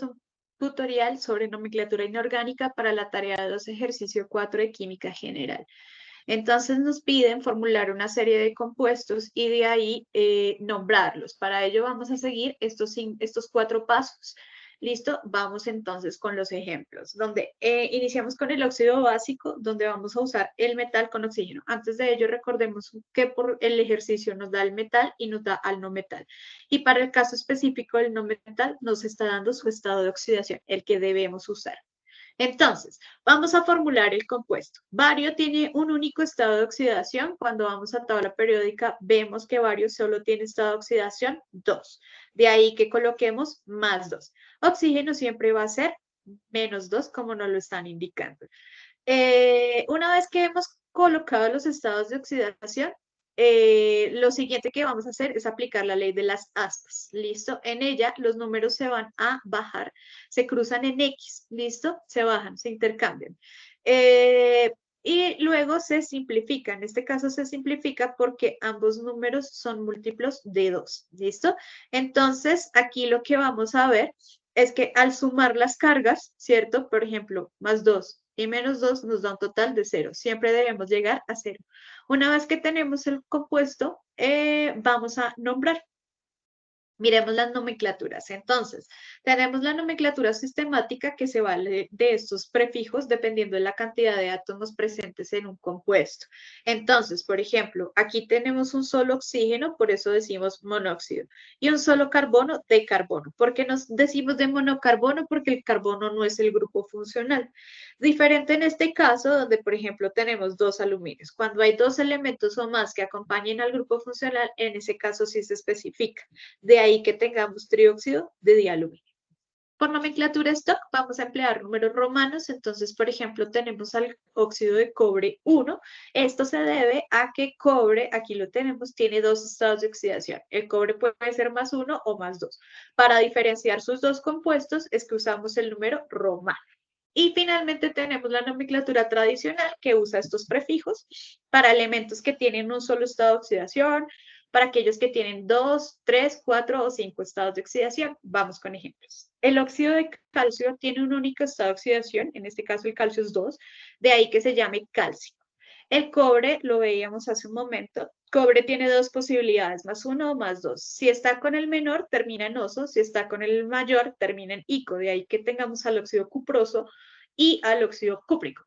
un tutorial sobre nomenclatura inorgánica para la tarea 2, ejercicio 4 de química general. Entonces nos piden formular una serie de compuestos y de ahí nombrarlos. Para ello vamos a seguir estos 4 pasos. ¿Listo? Vamos entonces con los ejemplos, donde iniciamos con el óxido básico, donde vamos a usar el metal con oxígeno. Antes de ello, recordemos que por el ejercicio nos da el metal y nos da al no metal. Y para el caso específico del no metal, nos está dando su estado de oxidación, el que debemos usar. Entonces, vamos a formular el compuesto. Bario tiene un único estado de oxidación. Cuando vamos a tabla periódica, vemos que bario solo tiene estado de oxidación 2. De ahí que coloquemos más 2. Oxígeno siempre va a ser menos 2, como nos lo están indicando. Una vez que hemos colocado los estados de oxidación, lo siguiente que vamos a hacer es aplicar la ley de las aspas, ¿listo? En ella los números se van a bajar, se cruzan en X, ¿listo? Se bajan, se intercambian. Y luego se simplifica, en este caso se simplifica porque ambos números son múltiplos de 2, ¿listo? Entonces, aquí lo que vamos a ver es que al sumar las cargas, ¿cierto? Por ejemplo, más 2 y menos 2 nos da un total de 0. Siempre debemos llegar a 0. Una vez que tenemos el compuesto, vamos a nombrar. Miremos las nomenclaturas. Entonces, tenemos la nomenclatura sistemática que se vale de estos prefijos dependiendo de la cantidad de átomos presentes en un compuesto. Entonces, por ejemplo, aquí tenemos un solo oxígeno, por eso decimos monóxido, y un solo carbono de carbono. ¿Por qué nos decimos de monocarbono? Porque el carbono no es el grupo funcional. Diferente en este caso, donde, por ejemplo, tenemos 2 aluminios. Cuando hay 2 elementos o más que acompañen al grupo funcional, en ese caso sí se especifica. De ahí que tengamos trióxido de dialuminio. Por nomenclatura stock vamos a emplear números romanos, entonces por ejemplo tenemos al óxido de cobre 1, esto se debe a que cobre, aquí lo tenemos, tiene 2 estados de oxidación, el cobre puede ser más 1 o más 2. Para diferenciar sus dos compuestos es que usamos el número romano. Y finalmente tenemos la nomenclatura tradicional que usa estos prefijos para elementos que tienen un solo estado de oxidación, para aquellos que tienen 2, 3, 4 o 5 estados de oxidación. Vamos con ejemplos. El óxido de calcio tiene un único estado de oxidación, en este caso el calcio es 2, de ahí que se llame calcio. El cobre, lo veíamos hace un momento, cobre tiene 2 posibilidades, más 1 o más 2. Si está con el menor, termina en oso, si está con el mayor, termina en ico, de ahí que tengamos al óxido cuproso y al óxido cúprico.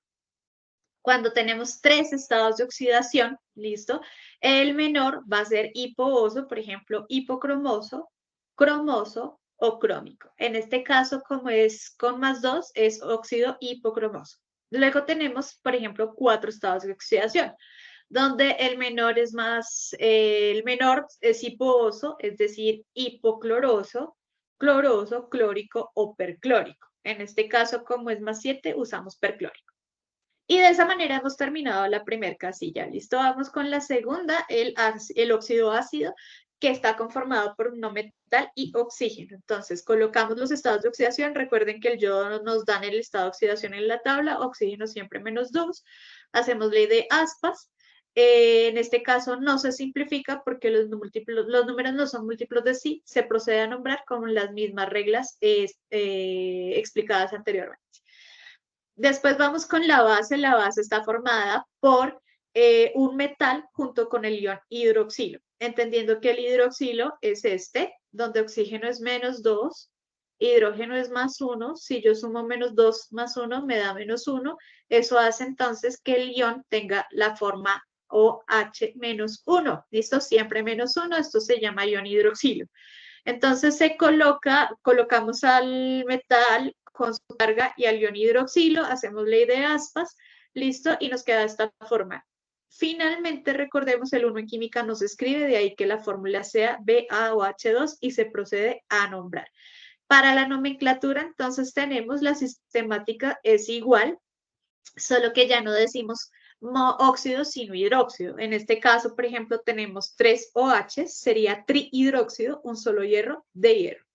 Cuando tenemos 3 estados de oxidación, ¿listo? El menor va a ser hipooso, por ejemplo, hipocromoso, cromoso o crómico. En este caso, como es con más 2, es óxido hipocromoso. Luego tenemos, por ejemplo, 4 estados de oxidación, donde el menor es hipooso, es decir, hipocloroso, cloroso, clórico o perclórico. En este caso, como es más 7, usamos perclórico. Y de esa manera hemos terminado la primera casilla. Listo, vamos con la segunda, el óxido ácido, que está conformado por un no metal y oxígeno. Entonces, colocamos los estados de oxidación. Recuerden que el yodo nos dan el estado de oxidación en la tabla, oxígeno siempre menos 2. Hacemos ley de aspas. En este caso no se simplifica porque los números no son múltiplos de sí, se procede a nombrar con las mismas reglas explicadas anteriormente. Después vamos con la base está formada por un metal junto con el ion hidroxilo, entendiendo que el hidroxilo es este, donde oxígeno es menos 2, hidrógeno es más 1, si yo sumo menos 2 más 1 me da menos 1, eso hace entonces que el ion tenga la forma OH menos 1, ¿listo? Siempre menos 1, esto se llama ion hidroxilo. Entonces colocamos al metal con su carga y al ion hidroxilo, hacemos ley de aspas, listo, y nos queda de esta forma. Finalmente, recordemos, el 1 en química no se escribe, de ahí que la fórmula sea BaOH2 y se procede a nombrar. Para la nomenclatura, entonces tenemos la sistemática es igual, solo que ya no decimos óxido, sino hidróxido. En este caso, por ejemplo, tenemos 3 OH, sería trihidróxido, un solo hierro de hierro.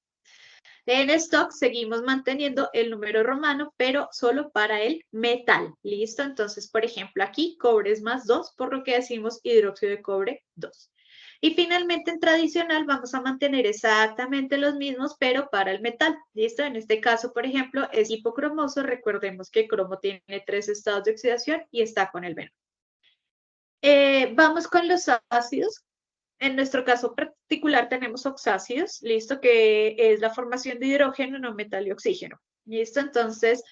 En stock seguimos manteniendo el número romano, pero solo para el metal. ¿Listo? Entonces, por ejemplo, aquí cobre es más 2, por lo que decimos hidróxido de cobre 2. Y finalmente en tradicional vamos a mantener exactamente los mismos, pero para el metal. ¿Listo? En este caso, por ejemplo, es hipocromoso. Recordemos que cromo tiene 3 estados de oxidación y está con el veno. Vamos con los ácidos. En nuestro caso particular tenemos oxácidos, listo, que es la formación de hidrógeno, no metal y oxígeno. Listo, entonces,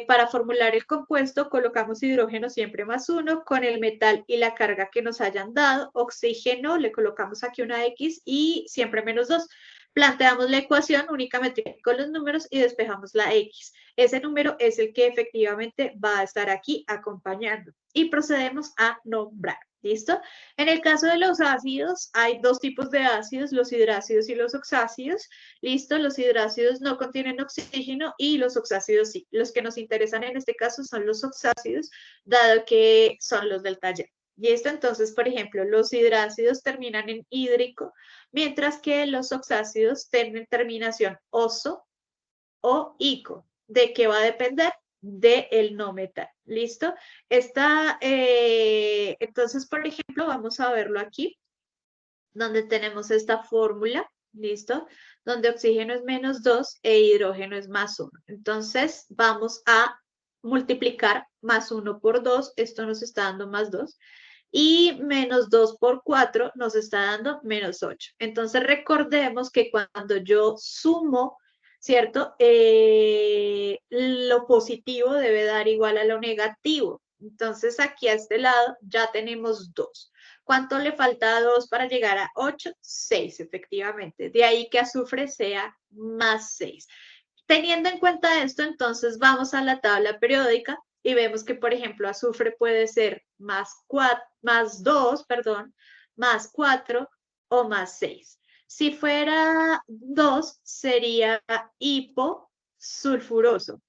para formular el compuesto colocamos hidrógeno siempre +1 con el metal y la carga que nos hayan dado, oxígeno, le colocamos aquí una X y siempre -2. Planteamos la ecuación únicamente con los números y despejamos la X. Ese número es el que efectivamente va a estar aquí acompañando. Y procedemos a nombrar. ¿Listo? En el caso de los ácidos, hay 2 tipos de ácidos, los hidrácidos y los oxácidos. ¿Listo? Los hidrácidos no contienen oxígeno y los oxácidos sí. Los que nos interesan en este caso son los oxácidos, dado que son los del taller. Y esto entonces, por ejemplo, los hidrácidos terminan en hídrico, mientras que los oxácidos tienen terminación oso o ico. ¿De qué va a depender? Del no metal. ¿Listo? Entonces, por ejemplo, vamos a verlo aquí, donde tenemos esta fórmula, ¿listo? Donde oxígeno es -2 e hidrógeno es +1. Entonces, vamos a multiplicar +1 por 2, esto nos está dando +2, y -2 por 4 nos está dando -8. Entonces, recordemos que cuando yo sumo, ¿cierto? Lo positivo debe dar igual a lo negativo. Entonces, aquí a este lado ya tenemos 2. ¿Cuánto le falta a 2 para llegar a 8? 6, efectivamente. De ahí que azufre sea +6. Teniendo en cuenta esto, entonces vamos a la tabla periódica y vemos que, por ejemplo, azufre puede ser +2, perdón, +4 o +6. Si fuera 2, sería hiposulfuroso,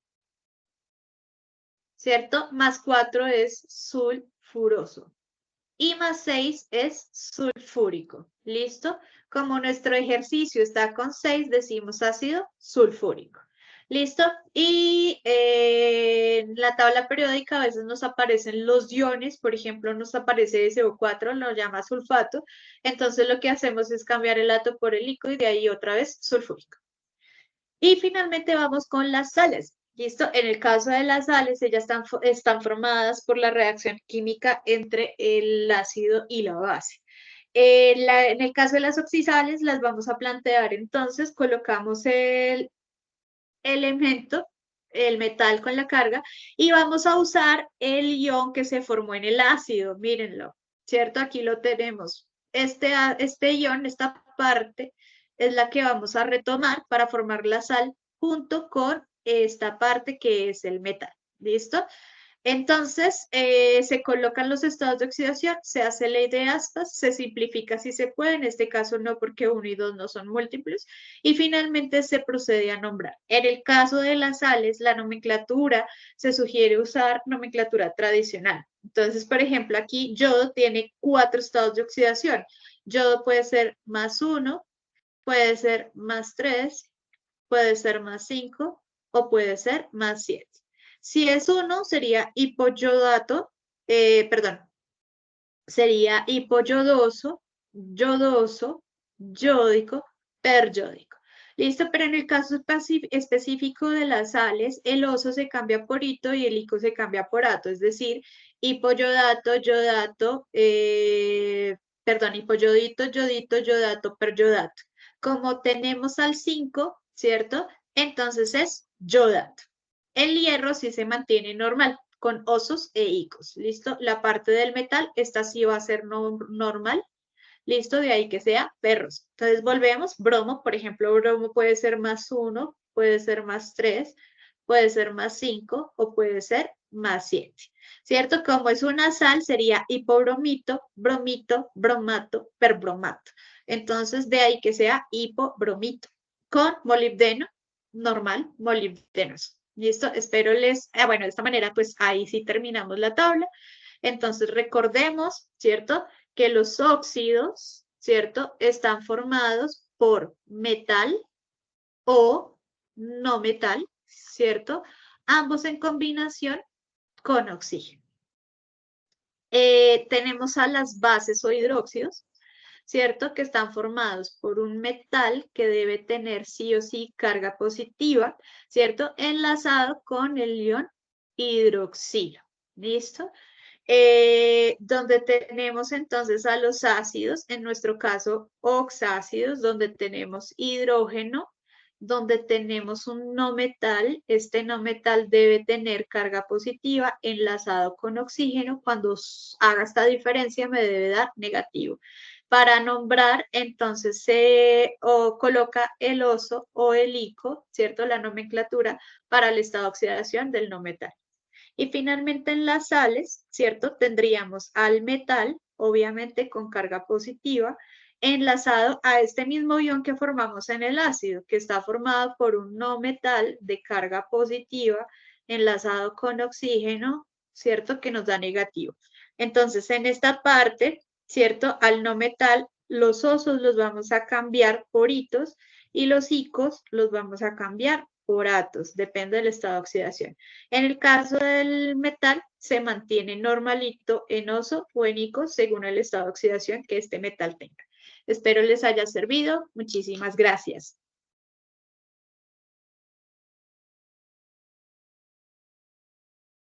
¿cierto? +4 es sulfuroso. Y +6 es sulfúrico. ¿Listo? Como nuestro ejercicio está con 6, decimos ácido sulfúrico. ¿Listo? Y en la tabla periódica a veces nos aparecen los iones, por ejemplo, nos aparece SO4, lo llama sulfato. Entonces lo que hacemos es cambiar el ato por el ico y de ahí otra vez sulfúrico. Y finalmente vamos con las sales. ¿Listo? En el caso de las sales, ellas están formadas por la reacción química entre el ácido y la base. En el caso de las oxisales, las vamos a plantear entonces, colocamos el elemento, el metal con la carga, y vamos a usar el ion que se formó en el ácido, mírenlo, ¿cierto? Aquí lo tenemos. Este ion, esta parte, es la que vamos a retomar para formar la sal junto con esta parte que es el metal, ¿listo? Entonces, se colocan los estados de oxidación, se hace ley de aspas, se simplifica si se puede, en este caso no porque 1 y 2 no son múltiples, y finalmente se procede a nombrar. En el caso de las sales, la nomenclatura, se sugiere usar nomenclatura tradicional. Entonces, por ejemplo, aquí yodo tiene 4 estados de oxidación. Yodo puede ser +1, puede ser +3, puede ser +5 o puede ser +7. Si es 1, sería hipoyodato, perdón, sería hipoyodoso, yodoso, yódico, peryódico. ¿Listo? Pero en el caso específico de las sales, el oso se cambia por hito y el ico se cambia por ato, es decir, hipoyodato, yodato, perdón, hipoyodito, yodito, yodato, peryodato. Como tenemos al 5, ¿cierto? Entonces es yodato. El hierro sí se mantiene normal, con osos e icos, ¿listo? La parte del metal, esta sí va a ser normal, ¿listo? De ahí que sea perros. Entonces volvemos, bromo, por ejemplo, bromo puede ser +1, puede ser +3, puede ser +5 o puede ser +7, ¿cierto? Como es una sal, sería hipobromito, bromito, bromato, perbromato. Entonces, de ahí que sea hipobromito. Con molibdeno, normal, molibdenos. ¿Listo? Espero bueno, de esta manera, pues ahí sí terminamos la tabla. Entonces, recordemos, ¿cierto? Que los óxidos, ¿cierto? Están formados por metal o no metal, ¿cierto? Ambos en combinación con oxígeno. Tenemos a las bases o hidróxidos, ¿cierto? Que están formados por un metal que debe tener sí o sí carga positiva, ¿cierto? Enlazado con el ion hidroxilo. ¿Listo? Donde tenemos entonces a los ácidos, en nuestro caso oxácidos, donde tenemos hidrógeno, donde tenemos un no metal. Este no metal debe tener carga positiva enlazado con oxígeno. Cuando haga esta diferencia me debe dar negativo. Para nombrar, entonces se coloca el oso o el ico, ¿cierto? La nomenclatura para el estado de oxidación del no metal. Y finalmente en las sales, ¿cierto? Tendríamos al metal, obviamente con carga positiva, enlazado a este mismo ion que formamos en el ácido, que está formado por un no metal de carga positiva, enlazado con oxígeno, ¿cierto? Que nos da negativo. Entonces, en esta parte, ¿cierto? Al no metal, los osos los vamos a cambiar por hitos y los icos los vamos a cambiar por atos, depende del estado de oxidación. En el caso del metal, se mantiene normalito en oso o en ico según el estado de oxidación que este metal tenga. Espero les haya servido. Muchísimas gracias.